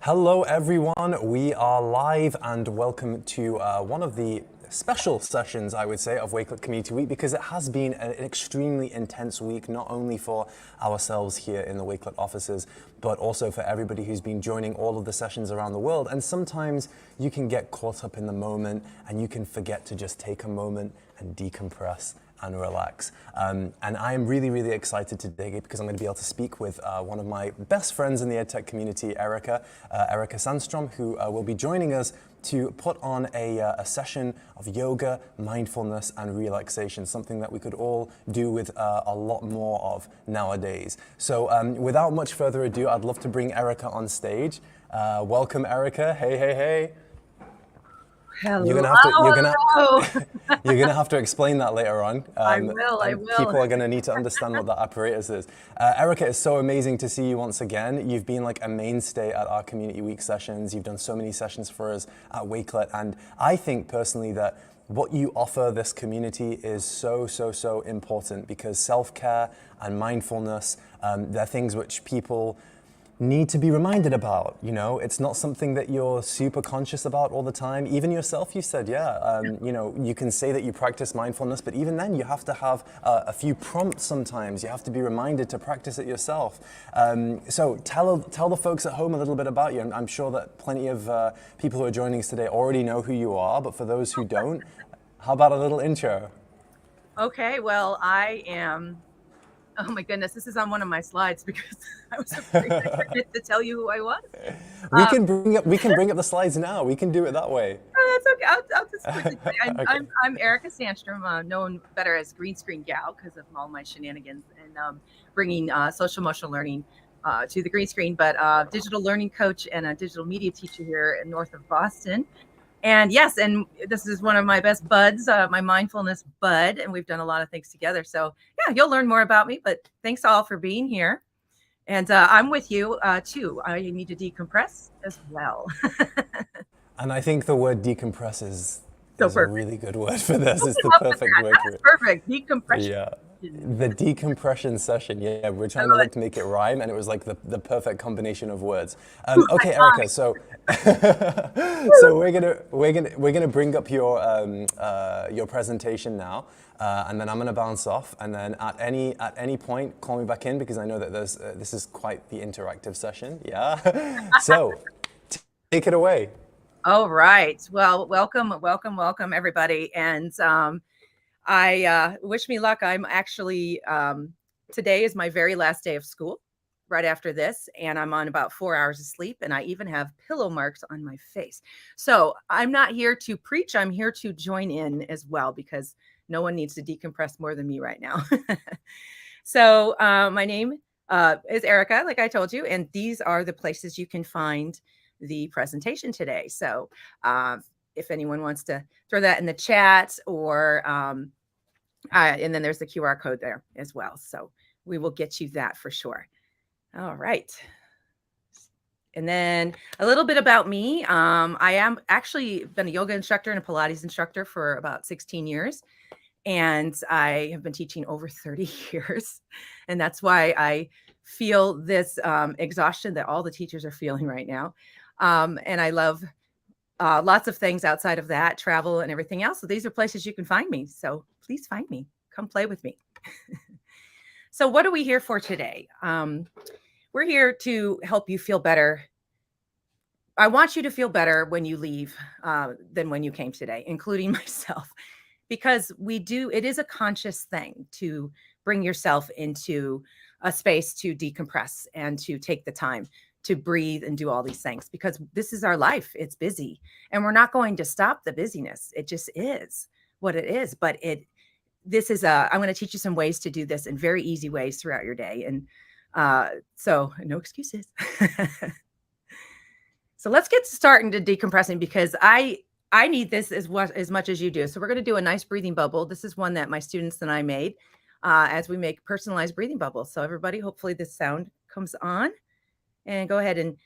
Hello, everyone. We are live and welcome to one of the special sessions, I would say, of Wakelet Community Week, because it has been an extremely intense week, not only for ourselves here in the Wakelet offices, but also for everybody who's been joining all of the sessions around the world. And sometimes you can get caught up in the moment and you can forget to just take a moment and decompress and relax. And I am really, really excited today because I'm going to be able to speak with one of my best friends in the EdTech community, Erika Sandström, who will be joining us to put on a session of yoga, mindfulness, and relaxation, something that we could all do with a lot more of nowadays. So without much further ado, I'd love to bring Erika on stage. Welcome, Erika. Hey, hey, hey. Hello. You're gonna have to explain that later on. I will. People are gonna need to understand what that apparatus is. Erika, it's so amazing to see you once again. You've been like a mainstay at our Community Week sessions. You've done so many sessions for us at Wakelet, and I think personally that what you offer this community is so important, because self-care and mindfulness, they're things which people need to be reminded about. You know, it's not something that you're super conscious about all the time. Even yourself, you said, you know, you can say that you practice mindfulness, but even then you have to have a few prompts sometimes. You have to be reminded to practice it yourself. So tell the folks at home a little bit about you. I'm sure that plenty of people who are joining us today already know who you are, but for those who don't, how about a little intro? Okay, well, I am, oh my goodness, this is on one of my slides because I was afraid to forget to tell you who I was. We can bring up the slides now. We can do it that way. Oh, that's okay. I'll just quickly say, Okay. I'm Erika Sandström, known better as Green Screen Gal because of all my shenanigans and bringing social emotional learning to the green screen, but digital learning coach and a digital media teacher here in north of Boston. And yes, and this is one of my best buds, my mindfulness bud, and we've done a lot of things together. So yeah, you'll learn more about me, but thanks all for being here. And I'm with you too. I need to decompress as well. And I think the word decompress is So a perfect. really good word for this. It's the Up with perfect that. word for That's it. perfect. Decompression. Yeah. The decompression session. Yeah, we're trying to love like to make it rhyme, and it was like the perfect combination of words. Okay, Erika. So so we're gonna bring up your presentation now, and then I'm gonna bounce off, and then at any point call me back in, because I know that this is quite the interactive session. Yeah. So take it away. All right. Well, welcome, everybody. And I wish me luck. I'm actually, today is my very last day of school right after this, and I'm on about 4 hours of sleep, and I even have pillow marks on my face. So I'm not here to preach. I'm here to join in as well, because no one needs to decompress more than me right now. So my name is Erika, like I told you, and these are the places you can find the presentation today. So if anyone wants to throw that in the chat, or and then there's the QR code there as well. So we will get you that for sure. All right. And then a little bit about me. I am actually been a yoga instructor and a Pilates instructor for about 16 years. And I have been teaching over 30 years. And that's why I feel this exhaustion that all the teachers are feeling right now. And I love lots of things outside of that, travel and everything else. So these are places you can find me. So please find me. Come play with me. So what are we here for today? We're here to help you feel better. I want you to feel better when you leave than when you came today, including myself, because it is a conscious thing to bring yourself into a space to decompress and to take the time to breathe and do all these things, because this is our life. It's busy, and we're not going to stop the busyness. It just is what it is. But I'm going to teach you some ways to do this in very easy ways throughout your day. And so no excuses. So let's get started to decompressing, because I need this as much as you do. So we're going to do a nice breathing bubble. This is one that my students and I made as we make personalized breathing bubbles. So everybody, hopefully this sound comes on. And go ahead and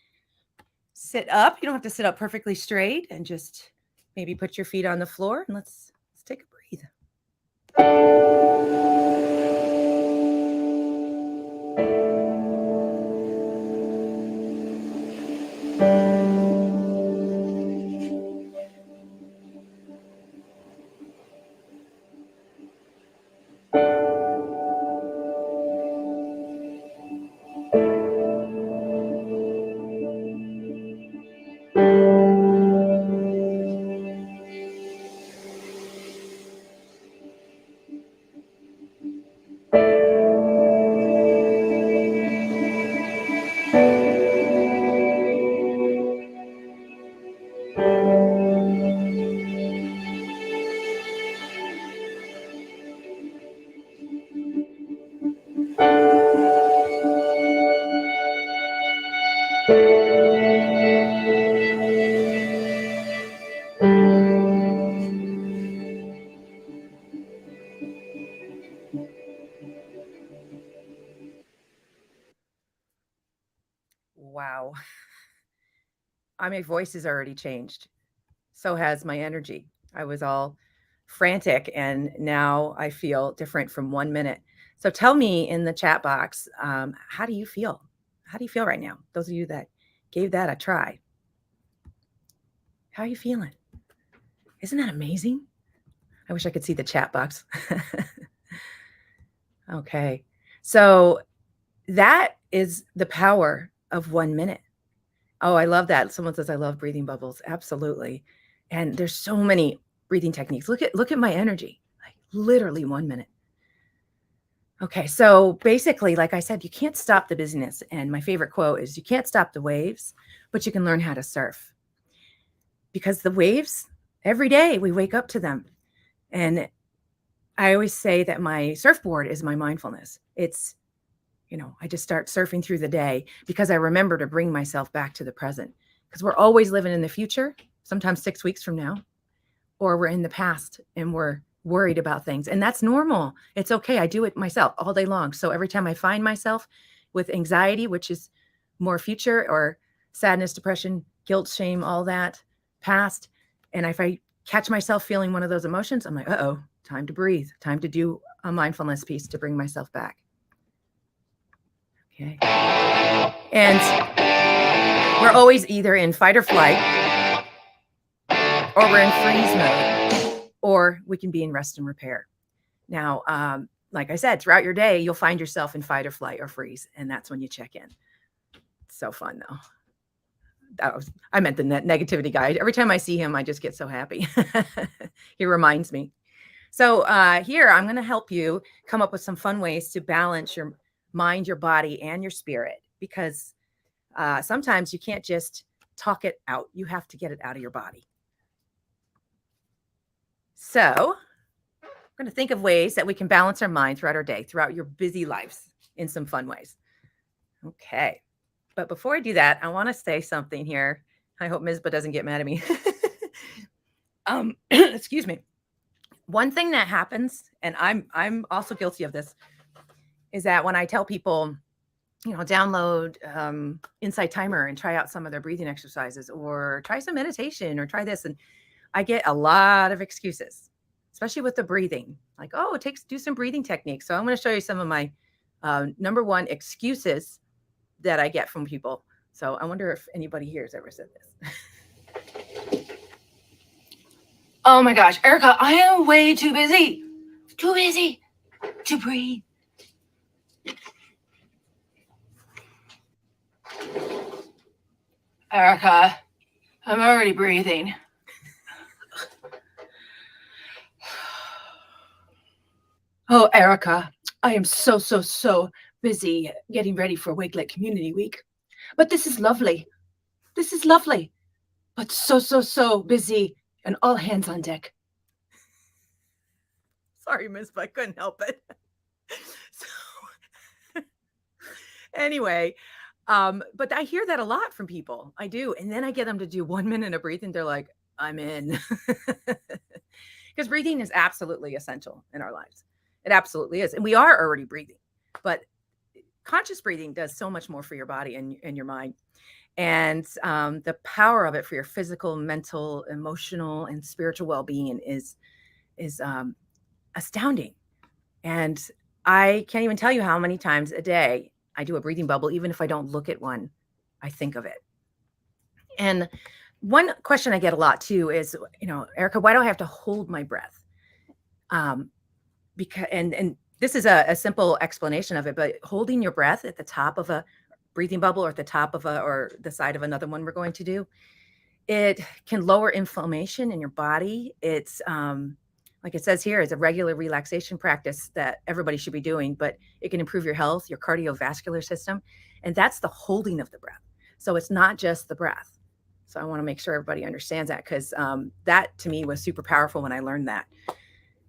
sit up. You don't have to sit up perfectly straight, and just maybe put your feet on the floor, and let's take a breathe. Wow. My voice has already changed. So has my energy. I was all frantic and now I feel different from 1 minute. So tell me in the chat box, how do you feel? How do you feel right now? Those of you that gave that a try. How are you feeling? Isn't that amazing? I wish I could see the chat box. Okay. So that is the power of 1 minute. Oh, I love that. Someone says I love breathing bubbles. Absolutely. And there's so many breathing techniques. Look at my energy. Like literally 1 minute. Okay, so basically, like I said, you can't stop the busyness. And my favorite quote is you can't stop the waves, but you can learn how to surf. Because the waves, every day we wake up to them. And I always say that my surfboard is my mindfulness. It's, I just start surfing through the day because I remember to bring myself back to the present. Because we're always living in the future, sometimes 6 weeks from now, or we're in the past and we're worried about things. And that's normal. It's okay. I do it myself all day long. So every time I find myself with anxiety, which is more future, or sadness, depression, guilt, shame, all that past, and if I catch myself feeling one of those emotions, I'm like, uh-oh, time to breathe, time to do a mindfulness piece to bring myself back. Okay. And we're always either in fight or flight, or we're in freeze mode, or we can be in rest and repair. Now, like I said, throughout your day, you'll find yourself in fight or flight or freeze, and that's when you check in. It's so fun, though. I meant the negativity guy. Every time I see him, I just get so happy. He reminds me. So here, I'm going to help you come up with some fun ways to balance your mind, your body, and your spirit, because sometimes you can't just talk it out. You have to get it out of your body. So we're going to think of ways that we can balance our mind throughout our day, throughout your busy lives, in some fun ways. Okay. But before I do that, I want to say something here. I hope Mizpah doesn't get mad at me. Excuse me. One thing that happens, and I'm also guilty of this, is that when I tell people, download Insight Timer and try out some of their breathing exercises, or try some meditation, or try this, and I get a lot of excuses, especially with the breathing. Like, oh, do some breathing techniques. So I'm going to show you some of my number one excuses that I get from people. So I wonder if anybody here has ever said this. Oh my gosh, Erika, I am way too busy to breathe. Erika, I'm already breathing. Oh, Erika, I am so busy getting ready for Wakelet Community Week. But this is lovely. This is lovely. But so busy and all hands on deck. Sorry, Miss, but I couldn't help it. So anyway, but I hear that a lot from people. I do. And then I get them to do 1 minute of breathing. They're like, I'm in. Because breathing is absolutely essential in our lives. It absolutely is. And we are already breathing. But conscious breathing does so much more for your body and your mind. And the power of it for your physical, mental, emotional, and spiritual well-being is astounding. And I can't even tell you how many times a day I do a breathing bubble. Even if I don't look at one, I think of it. And one question I get a lot too is, Erika, why do I have to hold my breath? Because and this is a simple explanation of it, but holding your breath at the top of a breathing bubble, or at the top of or the side of another one we're going to do, It can lower inflammation in your body. It's like it says here, it's a regular relaxation practice that everybody should be doing, but it can improve your health, your cardiovascular system, and that's the holding of the breath. So it's not just the breath. So I want to make sure everybody understands that, because that to me was super powerful when I learned that.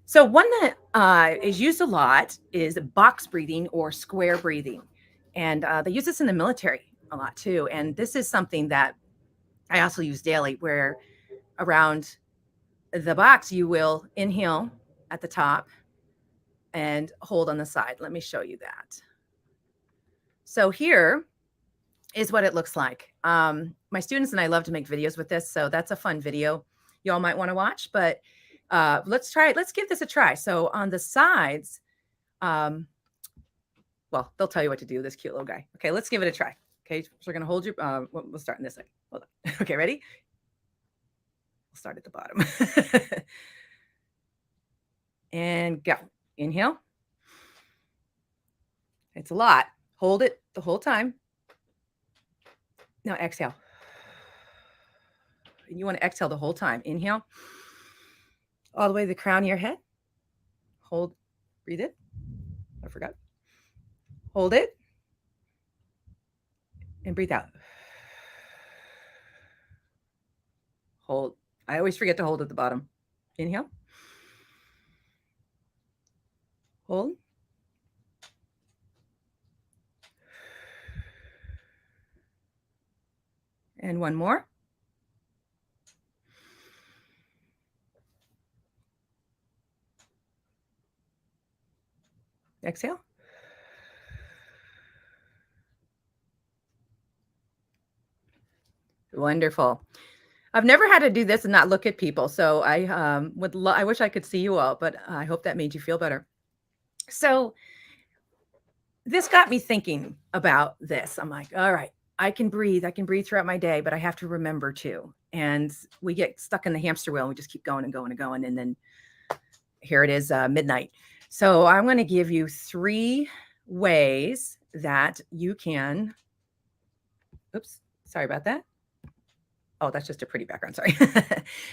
So one that is used a lot is box breathing or square breathing. And they use this in the military a lot too. And this is something that I also use daily, where around the box, you will inhale at the top and hold on the side. Let me show you that. So here is what it looks like. My students and I love to make videos with this, so that's a fun video y'all might want to watch, but let's try it. Let's give this a try. So on the sides, well, they'll tell you what to do, this cute little guy. Okay, let's give it a try. Okay, so we're going to hold your, we'll start in this side. Hold on. Okay, ready? We'll start at the bottom. And go. Inhale. It's a lot. Hold it the whole time. Now exhale. And you want to exhale the whole time. Inhale. All the way to the crown of your head. Hold. Breathe it. I forgot. Hold it. And breathe out. Hold. I always forget to hold at the bottom. Inhale. Hold. And one more. Exhale. Wonderful. I've never had to do this and not look at people. So I I wish I could see you all, but I hope that made you feel better. So this got me thinking about this. I'm like, all right, I can breathe throughout my day, but I have to remember to. And we get stuck in the hamster wheel and we just keep going and going and going. And then here it is, midnight. So I'm going to give you 3 ways that you can, oops, sorry about that. Oh, that's just a pretty background. Sorry.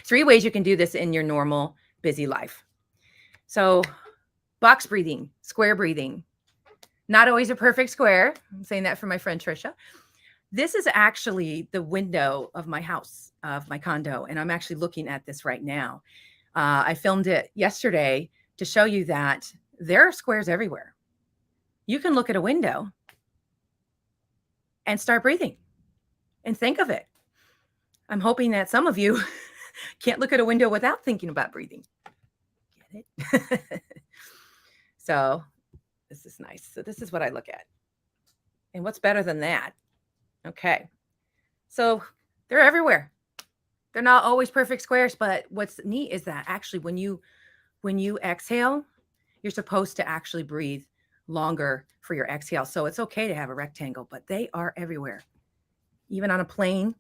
3 ways you can do this in your normal busy life. So box breathing, square breathing, not always a perfect square. I'm saying that for my friend Trisha. This is actually the window of my house, of my condo. And I'm actually looking at this right now. I filmed it yesterday to show you that there are squares everywhere. You can look at a window and start breathing and think of it. I'm hoping that some of you can't look at a window without thinking about breathing. Get it? So this is nice. So this is what I look at. And what's better than that? Okay. So they're everywhere. They're not always perfect squares, but what's neat is that actually when you exhale, you're supposed to actually breathe longer for your exhale. So it's okay to have a rectangle, but they are everywhere. Even on a plane.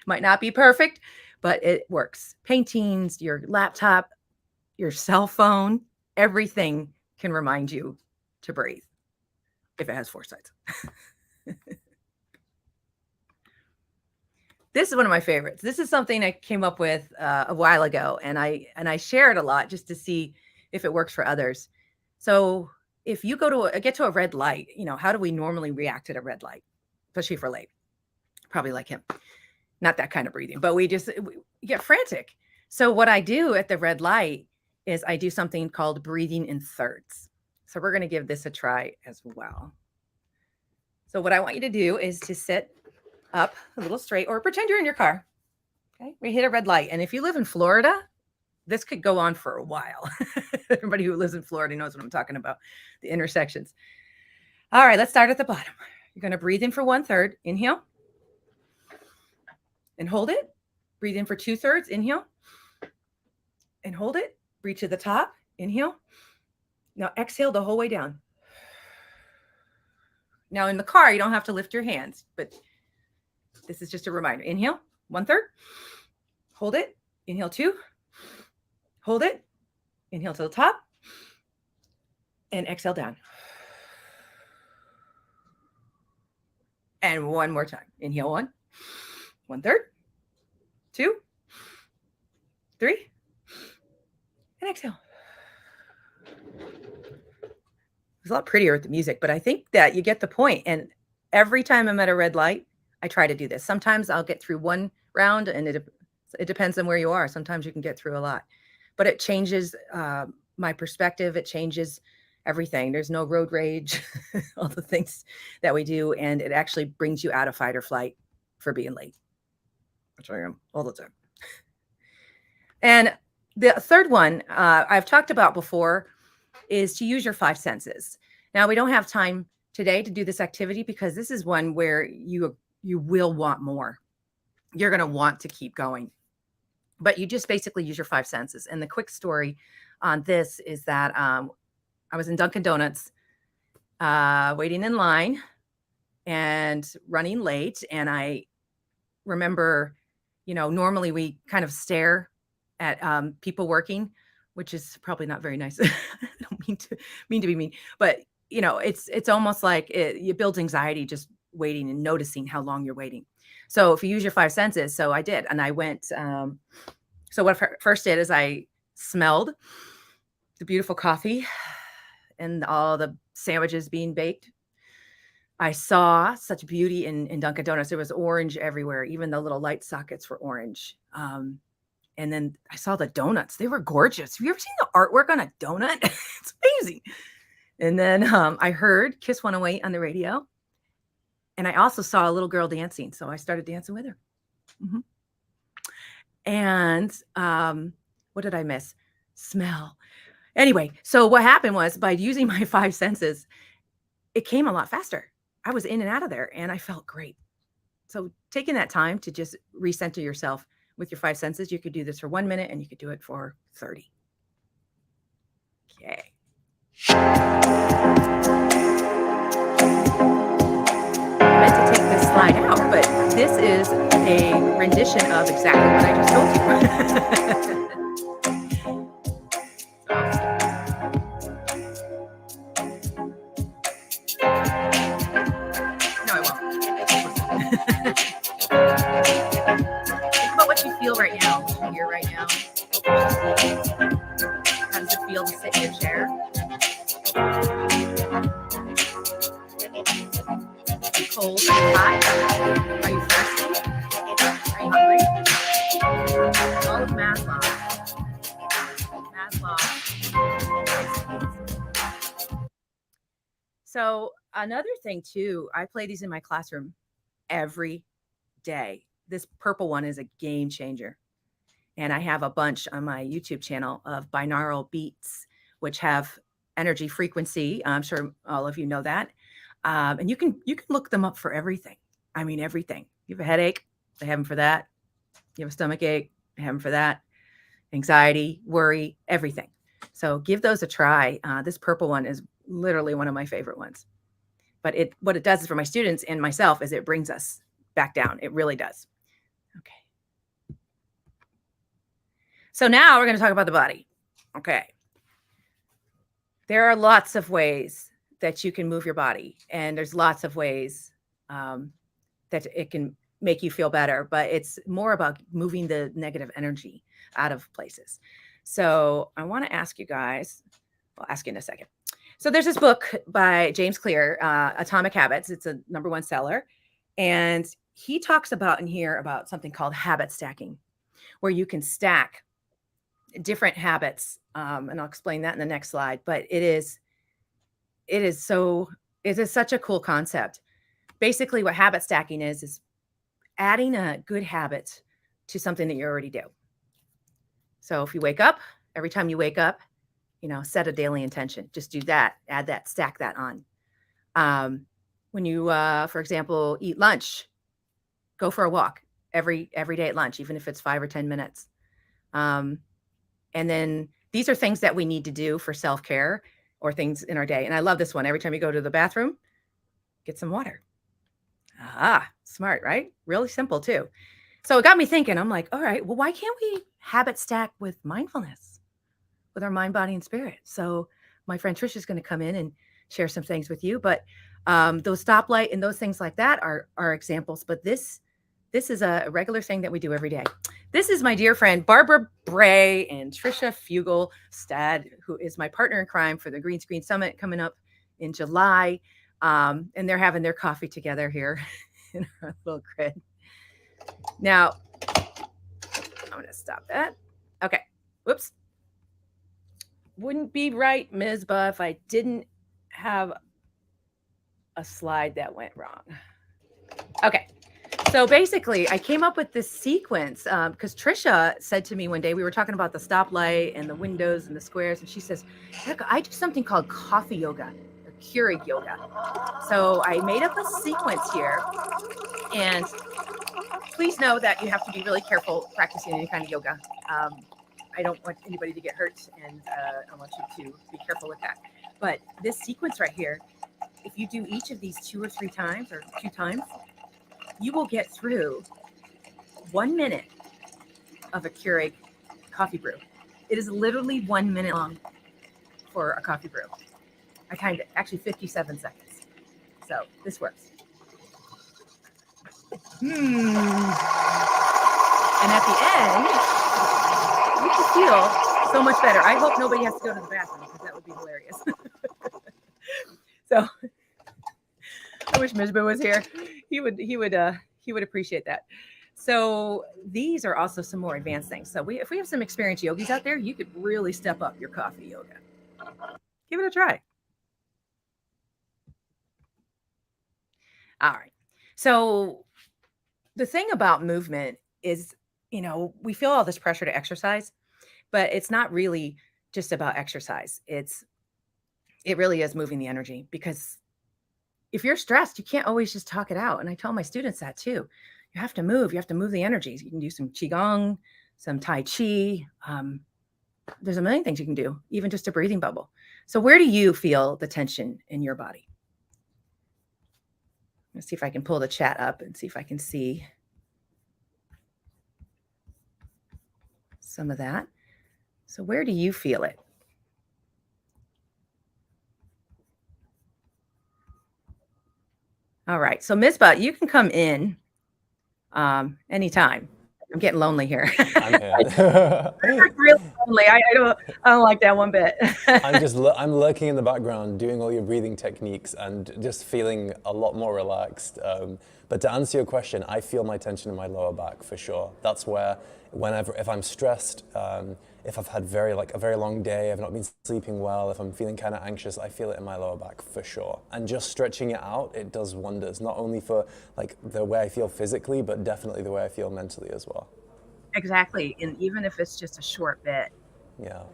Might not be perfect, but it works. Paintings, your laptop, your cell phone, everything can remind you to breathe if it has 4 sides. This is one of my favorites. This is something I came up with a while ago, and I share it a lot just to see if it works for others. So if you get to a red light, how do we normally react at a red light, especially if we're late? Probably like him. Not that kind of breathing, but we get frantic. So what I do at the red light is I do something called breathing in thirds. So we're going to give this a try as well. So what I want you to do is to sit up a little straight, or pretend you're in your car. Okay. We hit a red light. And if you live in Florida, this could go on for a while. Everybody who lives in Florida knows what I'm talking about, the intersections. All right, let's start at the bottom. You're going to breathe in for 1/3. Inhale. And hold it. Breathe in for 2/3. Inhale. And hold it. Breathe to the top. Inhale. Now exhale the whole way down. Now in the car, you don't have to lift your hands, but this is just a reminder. Inhale, 1/3. Hold it. Inhale 2. Hold it. Inhale to the top. And exhale down. And one more time. Inhale 1. 1/3. 2, 3, and exhale. It's a lot prettier with the music, but I think that you get the point. And every time I'm at a red light, I try to do this. Sometimes I'll get through one round, and it depends on where you are. Sometimes you can get through a lot, but it changes my perspective. It changes everything. There's no road rage, all the things that we do, and it actually brings you out of fight or flight for being late, which I am all the time. And the third one I've talked about before is to use your 5 senses. Now, we don't have time today to do this activity because this is one where you will want more. You're going to want to keep going, but you just basically use your 5 senses. And the quick story on this is that I was in Dunkin' Donuts waiting in line and running late. And I remember, normally we kind of stare at people working, which is probably not very nice. I don't mean to be mean, but it's almost like it builds anxiety just waiting and noticing how long you're waiting. So if you use your 5 senses, so I did, and I went. So what I first did is I smelled the beautiful coffee and all the sandwiches being baked. I saw such beauty in Dunkin' Donuts. There was orange everywhere. Even the little light sockets were orange. And then I saw the donuts. They were gorgeous. Have you ever seen the artwork on a donut? It's amazing. And then I heard Kiss 108 on the radio. And I also saw a little girl dancing. So I started dancing with her. Mm-hmm. And what did I miss? Smell. Anyway, so what happened was by using my 5 senses, it came a lot faster. I was in and out of there and I felt great. So taking that time to just recenter yourself with your 5 senses, you could do this for 1 minute and you could do it for 30. Okay. I meant to take this slide out, but this is a rendition of exactly what I just told you. No, I won't. Think about what you feel right now, what you hear right now. How does it feel to sit in your chair? Are you cold? Are you hot? Are you thirsty? Are you hungry? All of Maslow. So another thing too, I play these in my classroom every day. This purple one is a game changer. And I have a bunch on my YouTube channel of binaural beats, which have energy frequency. I'm sure all of you know that. And you can look them up for everything. I mean, everything. You have a headache, they have them for that. You have a stomach ache, they have them for that. Anxiety, worry, everything. So give those a try. This purple one is literally one of my favorite ones. But what it does is for my students and myself is it brings us back down. It really does. Okay. So now we're going to talk about the body. Okay. There are lots of ways that you can move your body, and there's lots of ways that it can make you feel better, but it's more about moving the negative energy out of places. So I want to ask you guys, I'll ask you in a second. So there's this book by James Clear, Atomic Habits. It's a #1 seller. And he talks about in here about something called habit stacking, where you can stack different habits. And I'll explain that in the next slide, but it is such a cool concept. Basically what habit stacking is adding a good habit to something that you already do. So if you wake up, every time you wake up, set a daily intention. Just do that, add that, stack that on. When you, for example, eat lunch, go for a walk every day at lunch, even if it's 5 or 10 minutes. And then these are things that we need to do for self-care or things in our day. And I love this one. Every time you go to the bathroom, get some water. Smart, right? Really simple too. So it got me thinking, I'm like, all right, well, why can't we habit stack with mindfulness, with our mind, body, and spirit? So my friend Trish is going to come in and share some things with you, but those stoplight and those things like that are examples, but this is a regular thing that we do every day. This is my dear friend Barbara Bray and Trisha Fugel-Stad, who is my partner in crime for the Green Screen Summit coming up in July. And they're having their coffee together here in our little crib. Now, I'm going to stop that. Okay. Whoops. Wouldn't be right, Ms. Buff, if I didn't have a slide that went wrong. Okay. So basically, I came up with this sequence because Trisha said to me one day, we were talking about the stoplight and the windows and the squares, and she says, Erika, I do something called coffee yoga or Keurig yoga. So I made up a sequence here, and please know that you have to be really careful practicing any kind of yoga. I don't want anybody to get hurt, and I want you to be careful with that. But this sequence right here, if you do each of these 2 or 3 times or 2 times, you will get through 1 minute of a Keurig coffee brew. It is literally 1 minute long for a coffee brew. I timed it, actually 57 seconds. So this works. And at the end, you can feel so much better. I hope nobody has to go to the bathroom because that would be hilarious. So I wish Mishba was here. He would appreciate that. So these are also some more advanced things. So if we have some experienced yogis out there, you could really step up your coffee yoga. Give it a try. All right. So the thing about movement is, we feel all this pressure to exercise, but it's not really just about exercise. It really is moving the energy, because if you're stressed, you can't always just talk it out. And I tell my students that too. You have to move. You have to move the energies. You can do some Qigong, some Tai Chi. There's a million things you can do, even just a breathing bubble. So where do you feel the tension in your body? Let's see if I can pull the chat up and see if I can see some of that. So where do you feel it? All right. So Misbah, you can come in anytime. I'm getting lonely here. I'm here. I'm really lonely. I don't like that one bit. I'm lurking in the background, doing all your breathing techniques and just feeling a lot more relaxed. But to answer your question, I feel my tension in my lower back for sure. That's where, if I'm stressed, if I've had a very long day, I've not been sleeping well, if I'm feeling kind of anxious, I feel it in my lower back for sure. And just stretching it out, it does wonders, not only for the way I feel physically, but definitely the way I feel mentally as well. Exactly. And even if it's just a short bit. Yeah.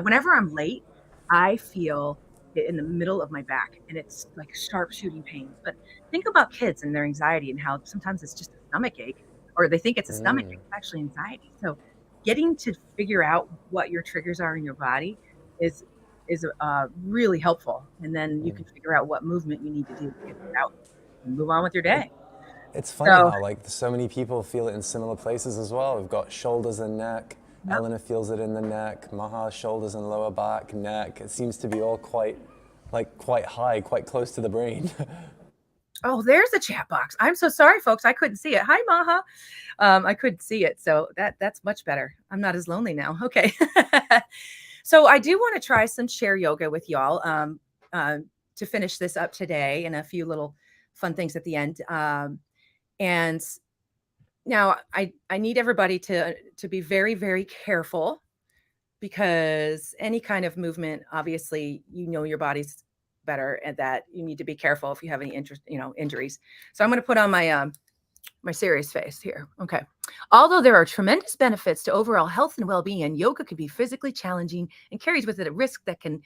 Whenever I'm late, I feel it in the middle of my back, and it's like sharp shooting pains. But think about kids and their anxiety and how sometimes it's just a stomach ache, or they think it's a stomach ache. It's actually anxiety. So getting to figure out what your triggers are in your body is really helpful. And then you can figure out what movement you need to do to get it out and move on with your day. It's funny how so many people feel it in similar places as well. We've got shoulders and neck. Yep. Eleanor feels it in the neck. Maha, shoulders and lower back, neck. It seems to be all quite high, quite close to the brain. Oh, there's a chat box. I'm so sorry, folks. I couldn't see it. Hi, Maha. I couldn't see it. So that's much better. I'm not as lonely now. Okay. So I do want to try some chair yoga with y'all to finish this up today, and a few little fun things at the end. And now I need everybody to be very, very careful, because any kind of movement, obviously, your body's better, and that you need to be careful if you have any injuries. So I'm going to put on my my serious face here. Okay. Although there are tremendous benefits to overall health and well-being, and yoga can be physically challenging and carries with it a risk that can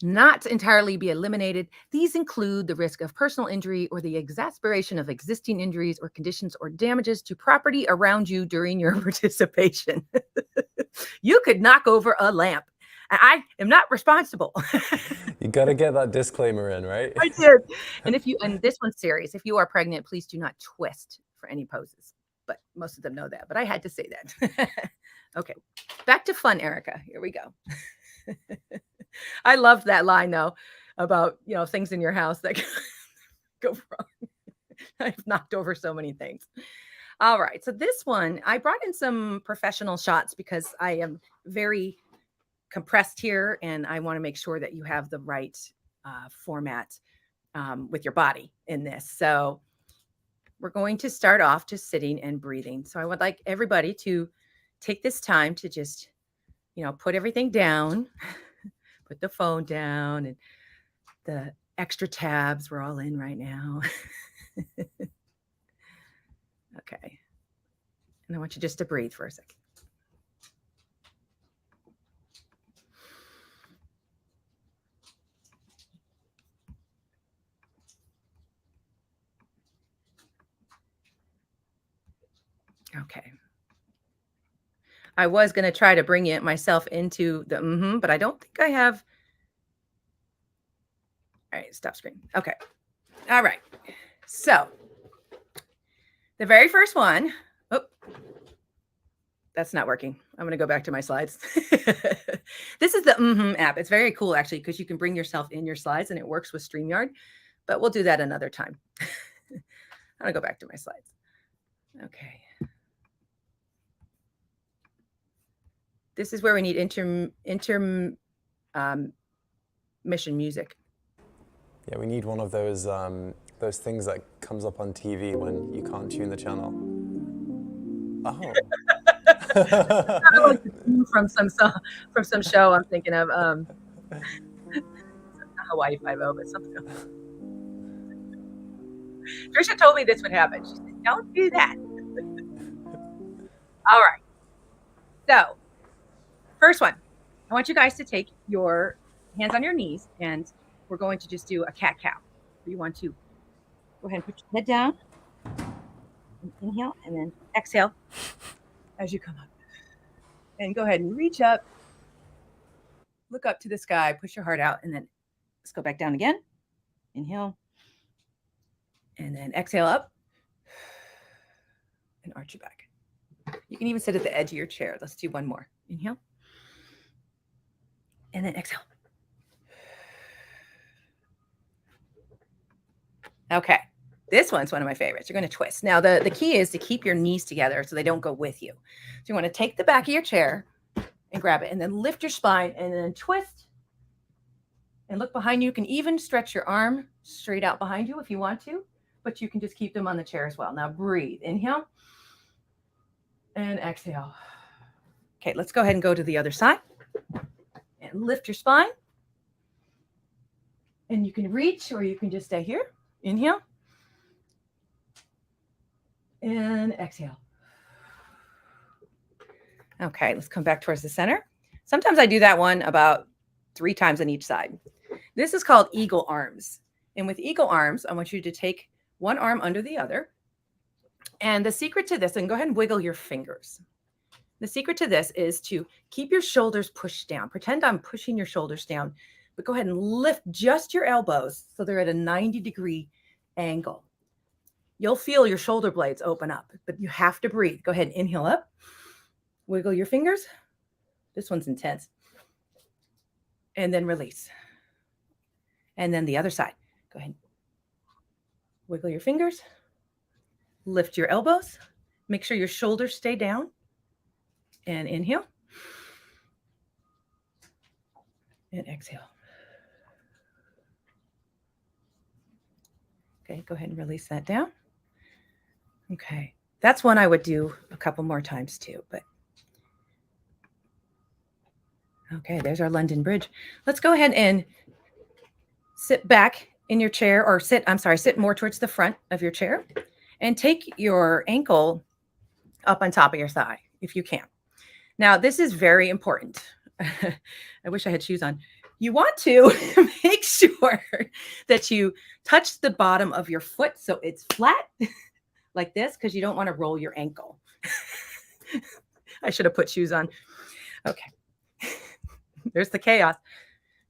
not entirely be eliminated. These include the risk of personal injury or the exacerbation of existing injuries or conditions or damages to property around you during your participation. You could knock over a lamp. I am not responsible. You got to get that disclaimer in, right? I did. And this one's serious. If you are pregnant, please do not twist for any poses. But most of them know that. But I had to say that. Okay. Back to fun, Erika. Here we go. I loved that line, though, about, things in your house that go wrong. I've knocked over so many things. All right. So this one, I brought in some professional shots because I am very compressed here and I want to make sure that you have the right format with your body in this. So we're going to start off just sitting and breathing. So I would like everybody to take this time to just, put everything down, put the phone down and the extra tabs we're all in right now. Okay. And I want you just to breathe for a second. Okay. I was going to try to bring it myself into the but I don't think I have. All right, stop screen. Okay. All right. So the very first one, that's not working. I'm going to go back to my slides. This is the app. It's very cool, actually, because you can bring yourself in your slides and it works with StreamYard, but we'll do that another time. I'm going to go back to my slides. Okay. This is where we need intermission music. Yeah, we need one of those things that comes up on TV when you can't tune the channel. Oh. Like from some show I'm thinking of. Hawaii Five-0, but something else. Trisha told me this would happen. She said, "Don't do that." All right. So, first one, I want you guys to take your hands on your knees, and we're going to just do a cat-cow. You want to go ahead and put your head down, and inhale, and then exhale as you come up. And go ahead and reach up, look up to the sky, push your heart out, and then let's go back down again. Inhale, and then exhale up, and arch your back. You can even sit at the edge of your chair. Let's do one more. Inhale, and then exhale. Okay. This one's one of my favorites. You're going to twist. Now, the key is to keep your knees together so they don't go with you. So you want to take the back of your chair and grab it and then lift your spine and then twist and look behind you. You can even stretch your arm straight out behind you if you want to, but you can just keep them on the chair as well. Now breathe. Inhale and exhale. Okay, let's go ahead and go to the other side and lift your spine. And you can reach or you can just stay here. Inhale and exhale. Okay, let's come back towards the center. Sometimes I do that one about 3 times on each side. This is called eagle arms. And with eagle arms, I want you to take one arm under the other. And the secret to this, and go ahead and wiggle your fingers. The secret to this is to keep your shoulders pushed down. Pretend I'm pushing your shoulders down, but go ahead and lift just your elbows so they're at a 90-degree angle. You'll feel your shoulder blades open up, but you have to breathe. Go ahead and inhale up. Wiggle your fingers. This one's intense. And then release. And then the other side. Go ahead. Wiggle your fingers. Lift your elbows. Make sure your shoulders stay down. And inhale. And exhale. Okay, go ahead and release that down. Okay, that's one I would do a couple more times too, but okay, there's our London Bridge. Let's go ahead and sit back in your chair or sit more towards the front of your chair and take your ankle up on top of your thigh if you can. Now, this is very important. I wish I had shoes on. You want to make sure that you touch the bottom of your foot so it's flat like this, because you don't want to roll your ankle. I should have put shoes on. Okay. There's the chaos.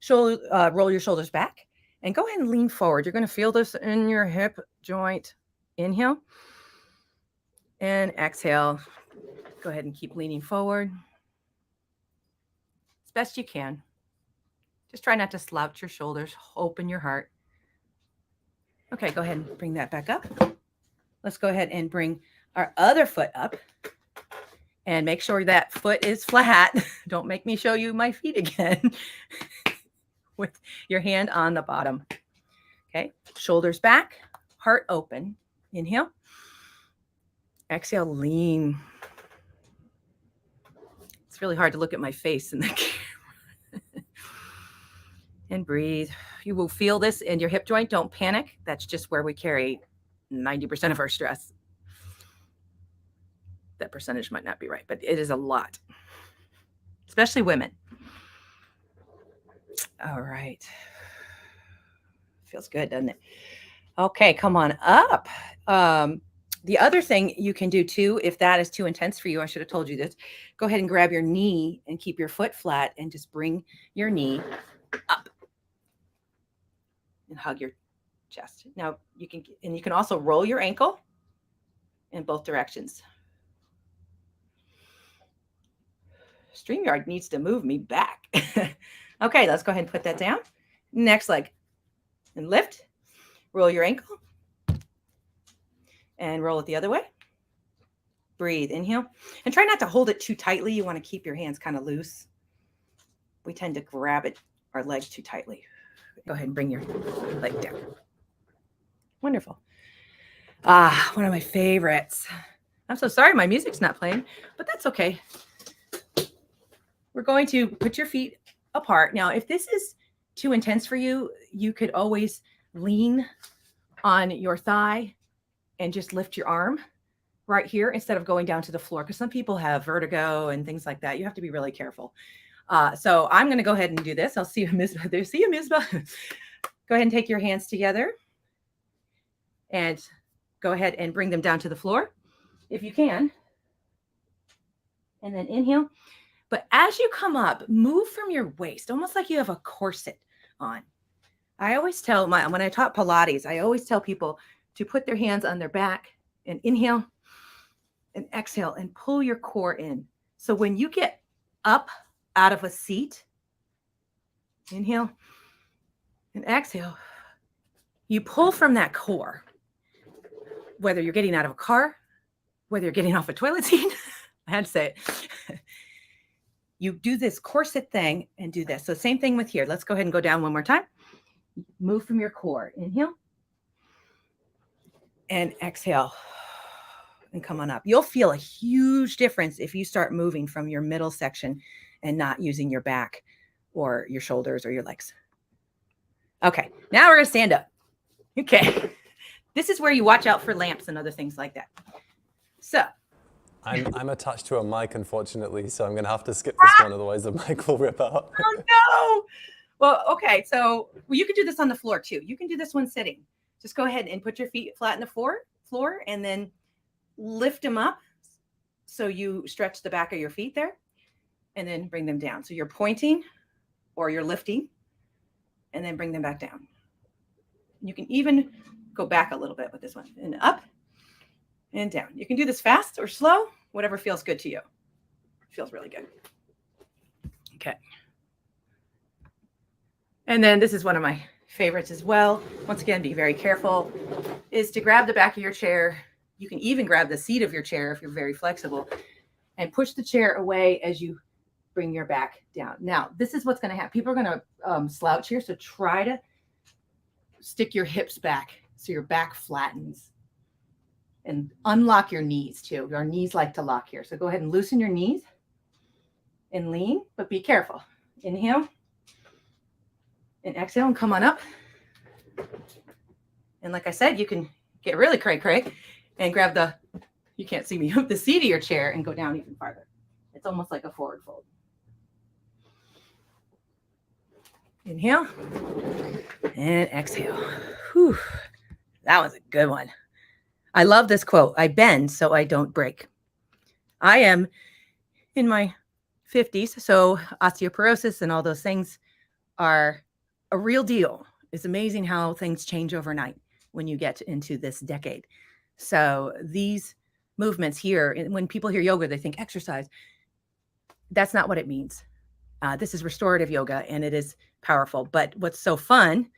Roll your shoulders back and go ahead and lean forward. You're going to feel this in your hip joint. Inhale and exhale. Go ahead and keep leaning forward as best you can. Just try not to slouch your shoulders. Open your heart. Okay, go ahead and bring that back up. Let's go ahead and bring our other foot up. And make sure that foot is flat. Don't make me show you my feet again. With your hand on the bottom. Okay, shoulders back, heart open. Inhale. Exhale, lean. It's really hard to look at my face in the camera. And breathe. You will feel this in your hip joint. Don't panic. That's just where we carry 90% of our stress. That percentage might not be right, but it is a lot, especially women. All right. Feels good, doesn't it? Okay, come on up. The other thing you can do too, if that is too intense for you, I should have told you this, go ahead and grab your knee and keep your foot flat and just bring your knee up and hug your chest. Now you can also roll your ankle in both directions. StreamYard needs to move me back. Okay, let's go ahead and put that down. Next leg. And lift. Roll your ankle. And roll it the other way. Breathe. Inhale. And try not to hold it too tightly. You want to keep your hands kind of loose. We tend to grab our leg too tightly. Go ahead and bring your leg down. Wonderful. One of my favorites. I'm so sorry my music's not playing, but that's okay. We're going to put your feet apart. Now, if this is too intense for you, you could always lean on your thigh and just lift your arm right here instead of going down to the floor, because some people have vertigo and things like that. You have to be really careful. So I'm going to go ahead and do this. I'll see you, Ms. See you, Ms. Go ahead and take your hands together and go ahead and bring them down to the floor if you can. And then inhale. But as you come up, move from your waist, almost like you have a corset on. I always tell when I taught Pilates, I always tell people to put their hands on their back and inhale and exhale and pull your core in. So when you get up out of a seat, inhale and exhale, you pull from that core, whether you're getting out of a car, whether you're getting off a toilet seat, I had to say it. You do this corset thing and do this. So same thing with here. Let's go ahead and go down one more time. Move from your core. Inhale. And exhale. And come on up. You'll feel a huge difference if you start moving from your middle section and not using your back or your shoulders or your legs. Okay, now we're going to stand up. Okay. This is where you watch out for lamps and other things like that. So. I'm attached to a mic, unfortunately, so I'm going to have to skip this one, otherwise the mic will rip out. Oh, no. Well, okay, so you can do this on the floor, too. You can do this one sitting. Just go ahead and put your feet flat in the floor and then lift them up so you stretch the back of your feet there and then bring them down. So you're pointing or you're lifting and then bring them back down. You can even go back a little bit with this one and up and down. You can do this fast or slow, whatever feels good to you. Feels really good. Okay. And then this is one of my favorites as well. Once again, be very careful, is to grab the back of your chair. You can even grab the seat of your chair if you're very flexible and push the chair away as you bring your back down. Now, this is what's going to happen. People are going to slouch here. So try to stick your hips back so your back flattens. And unlock your knees too. Our knees like to lock here. So go ahead and loosen your knees and lean, but be careful. Inhale and exhale and come on up. And like I said, you can get really cray-cray and grab you can't see me, the seat of your chair and go down even farther. It's almost like a forward fold. Inhale and exhale. Whew. That was a good one. I love this quote. I bend so I don't break. I am in my 50s, so osteoporosis and all those things are a real deal. It's amazing how things change overnight when you get into this decade. So these movements here, when people hear yoga, they think exercise. That's not what it means. This is restorative yoga and it is powerful. But what's so fun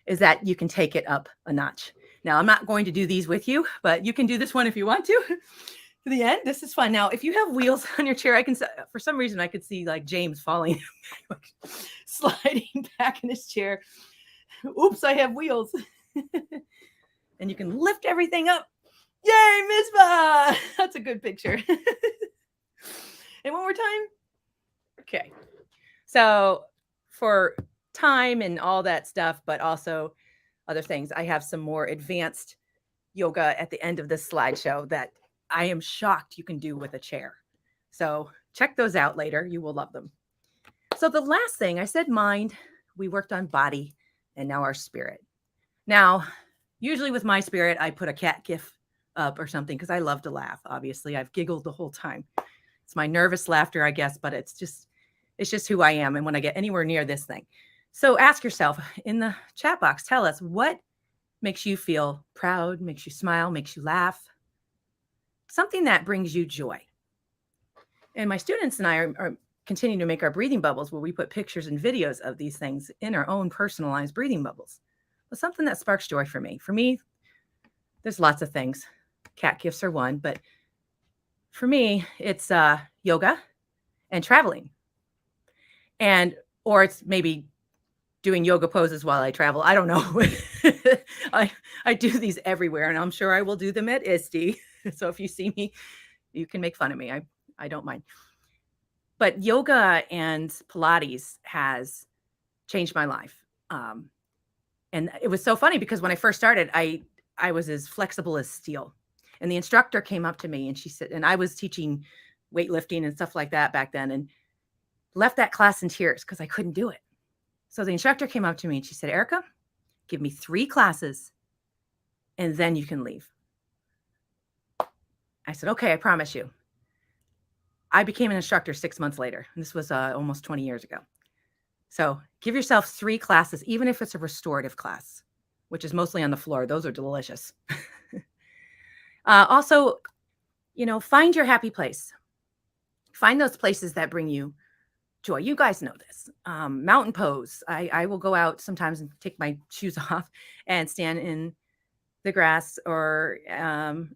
is that you can take it up a notch. Now, I'm not going to do these with you, but you can do this one if you want to. To the end. This is fun. Now, if you have wheels on your chair, I can, for some reason, I could see like James falling, sliding back in his chair. Oops, I have wheels. And you can lift everything up. Yay, Mizpah! That's a good picture. And one more time. Okay. So for time and all that stuff, but also other things, I have some more advanced yoga at the end of this slideshow that I am shocked you can do with a chair. So check those out later. You will love them. So the last thing I said, mind, we worked on body, and now our spirit. Now, usually with my spirit, I put a cat gif up or something because I love to laugh. Obviously, I've giggled the whole time. It's my nervous laughter, I guess, but it's just who I am. And when I get anywhere near this thing. So ask yourself in the chat box, tell us what makes you feel proud, makes you smile, makes you laugh, something that brings you joy. And my students and I are continuing to make our breathing bubbles where we put pictures and videos of these things in our own personalized breathing bubbles. But something that sparks joy for me. For me, there's lots of things. Cat gifts are one, but for me, it's yoga and traveling. Or it's maybe doing yoga poses while I travel. I don't know. I do these everywhere, and I'm sure I will do them at ISTE. So if you see me, you can make fun of me. I don't mind. But yoga and Pilates has changed my life. And it was so funny because when I first started, I was as flexible as steel. And the instructor came up to me and she said, and I was teaching weightlifting and stuff like that back then, and left that class in tears because I couldn't do it. So the instructor came up to me and she said, Erika, give me 3 classes and then you can leave. I said, okay, I promise you. I became an instructor 6 months later. And this was almost 20 years ago. So give yourself 3 classes, even if it's a restorative class, which is mostly on the floor. Those are delicious. Also, find your happy place. Find those places that bring you joy. You guys know this. Mountain pose. I will go out sometimes and take my shoes off and stand in the grass or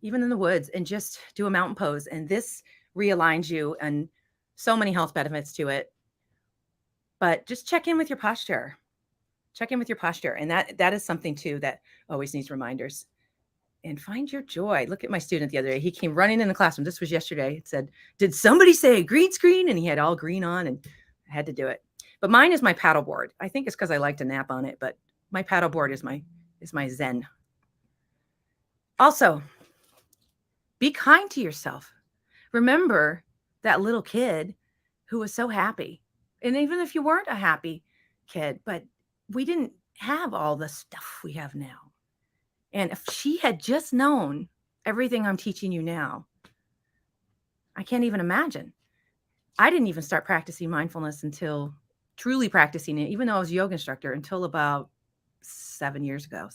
even in the woods and just do a mountain pose. And this realigns you, and so many health benefits to it. But just check in with your posture. Check in with your posture. And that is something too that always needs reminders. And find your joy. Look at my student the other day. He came running in the classroom. This was yesterday. It said, did somebody say green screen? And he had all green on, and I had to do it. But mine is my paddleboard. I think it's because I like to nap on it, but my paddleboard is my zen. Also, be kind to yourself. Remember that little kid who was so happy. And even if you weren't a happy kid, but we didn't have all the stuff we have now. And if she had just known everything I'm teaching you now, I can't even imagine. I didn't even start practicing mindfulness until truly practicing it, even though I was a yoga instructor, until about 6-7 years ago.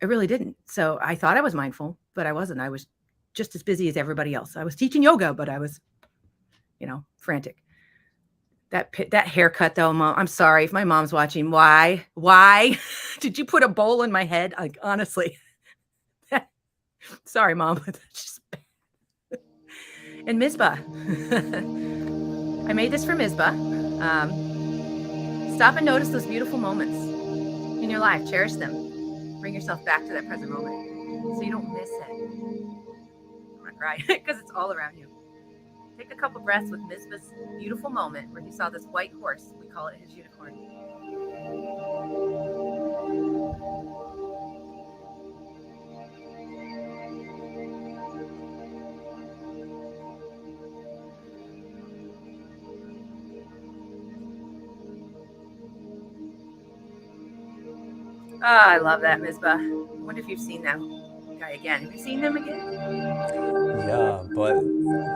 I really didn't. So I thought I was mindful, but I wasn't. I was just as busy as everybody else. I was teaching yoga, but I was, frantic. That haircut though, Mom, I'm sorry if my mom's watching. Why did you put a bowl in my head? Like, honestly, sorry, Mom. That's just bad. And Mizpah, I made this for Mizpah. Stop and notice those beautiful moments in your life. Cherish them. Bring yourself back to that present moment so you don't miss it. I'm gonna cry because it's all around you. Take a couple breaths with Mizpah's beautiful moment where he saw this white horse. We call it his unicorn. I love that, Mizpah. I wonder if you've seen that guy again. Have you seen him again? Yeah, but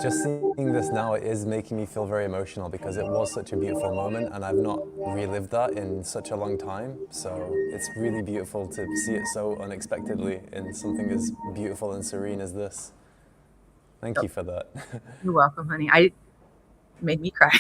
just seeing this now is making me feel very emotional because it was such a beautiful moment and I've not relived that in such a long time. So it's really beautiful to see it so unexpectedly in something as beautiful and serene as this. Thank you for that. You're welcome, honey. made me cry.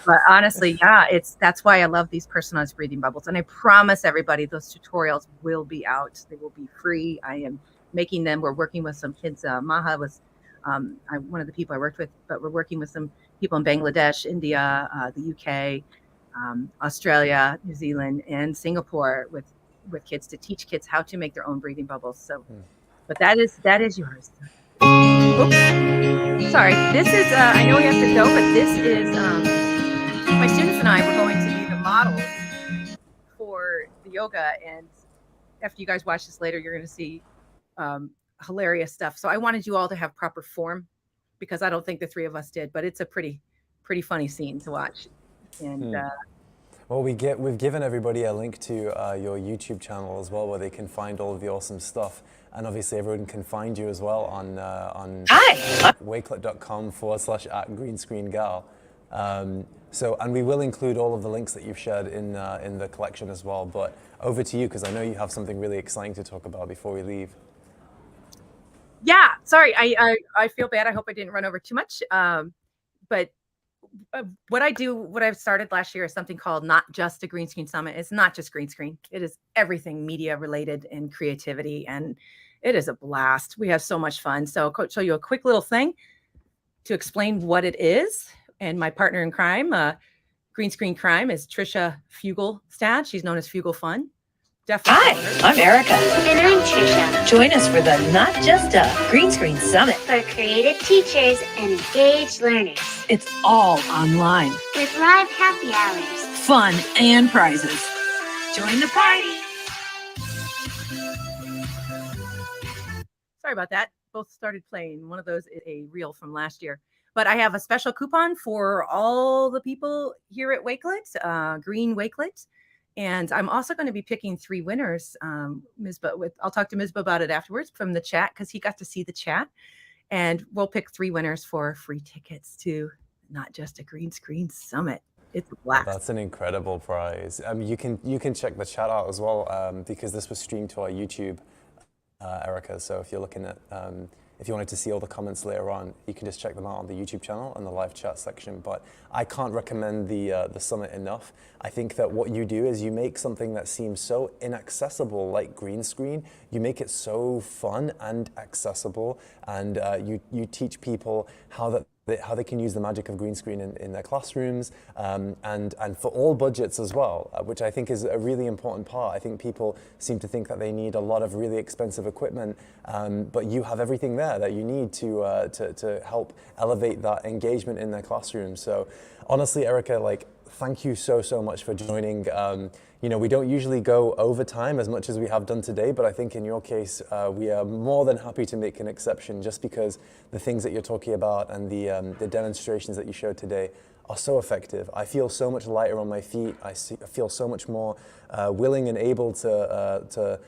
But honestly, yeah, that's why I love these personalized breathing bubbles. And I promise everybody those tutorials will be out. They will be free. I am making them. We're working with some kids. Maha was one of the people I worked with, but we're working with some people in Bangladesh, India, the UK, Australia, New Zealand, and Singapore with kids to teach kids how to make their own breathing bubbles. So, but that is yours. Oops. Sorry. This is, I know we have to go, but this is, my students and I were going to be the models for the yoga. And after you guys watch this later, you're going to see hilarious stuff. So I wanted you all to have proper form because I don't think the three of us did, but it's a pretty funny scene to watch. And well, we've given everybody a link to your YouTube channel as well, where they can find all of the awesome stuff. And obviously everyone can find you as well on wakelet.com/@greenscreengal. So, and we will include all of the links that you've shared in the collection as well. But over to you, because I know you have something really exciting to talk about before we leave. Yeah, sorry, I feel bad. I hope I didn't run over too much. But what I've started last year is something called Not Just a Green Screen Summit. It's not just green screen. It is everything media related and creativity. And it is a blast. We have so much fun. So I'll show you a quick little thing to explain what it is. And my partner in crime, Green Screen Crime, is Trisha Fugelstad. She's known as Fugel Fun. Definitely. Hi, I'm Erika. And I'm Trisha. Join us for the Not Just a Green Screen Summit. For creative teachers and engaged learners. It's all online. With live happy hours. Fun and prizes. Join the party. Sorry about that. Both started playing. One of those is a reel from last year. But I have a special coupon for all the people here at Wakelet, Green Wakelet. And I'm also going to be picking 3 winners. I'll talk to Misbah about it afterwards from the chat because he got to see the chat. And we'll pick 3 winners for free tickets to Not Just a Green Screen Summit. It's a blast. That's an incredible prize. You can check the chat out as well because this was streamed to our YouTube, Erika. So if you're looking at if you wanted to see all the comments later on, you can just check them out on the YouTube channel and the live chat section. But I can't recommend the summit enough. I think that what you do is you make something that seems so inaccessible, like green screen, you make it so fun and accessible, and you teach people how they can use the magic of green screen in their classrooms, and for all budgets as well, which I think is a really important part. I think people seem to think that they need a lot of really expensive equipment, but you have everything there that you need to help elevate that engagement in their classroom. So honestly, Erika, thank you so much for joining. We don't usually go over time as much as we have done today, but I think in your case, we are more than happy to make an exception just because the things that you're talking about and the demonstrations that you showed today are so effective. I feel so much lighter on my feet. I feel so much more willing and able to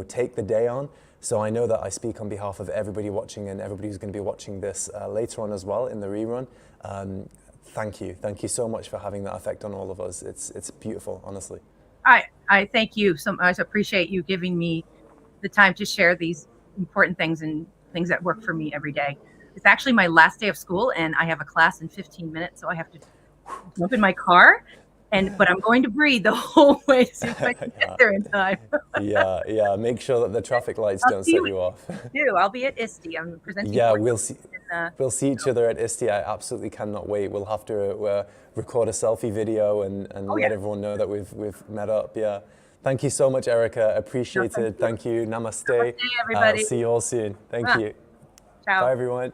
take the day on. So I know that I speak on behalf of everybody watching and everybody who's going to be watching this later on as well in the rerun. Thank you so much for having that effect on all of us. It's beautiful, honestly. I thank you so much. I appreciate you giving me the time to share these important things and things that work for me every day. It's actually my last day of school and I have a class in 15 minutes, so I have to jump in my car. But I'm going to breathe the whole way so I can get there in time. Yeah. Make sure that the traffic lights don't set you off. I'll be at ISTE. I'm presenting. Yeah, we'll see each other at ISTE. I absolutely cannot wait. We'll have to record a selfie video and let everyone know that we've met up. Yeah. Thank you so much, Erika. Appreciate it. Thank you. Namaste. Namaste, everybody. See you all soon. Thank you. Ciao. Bye, everyone.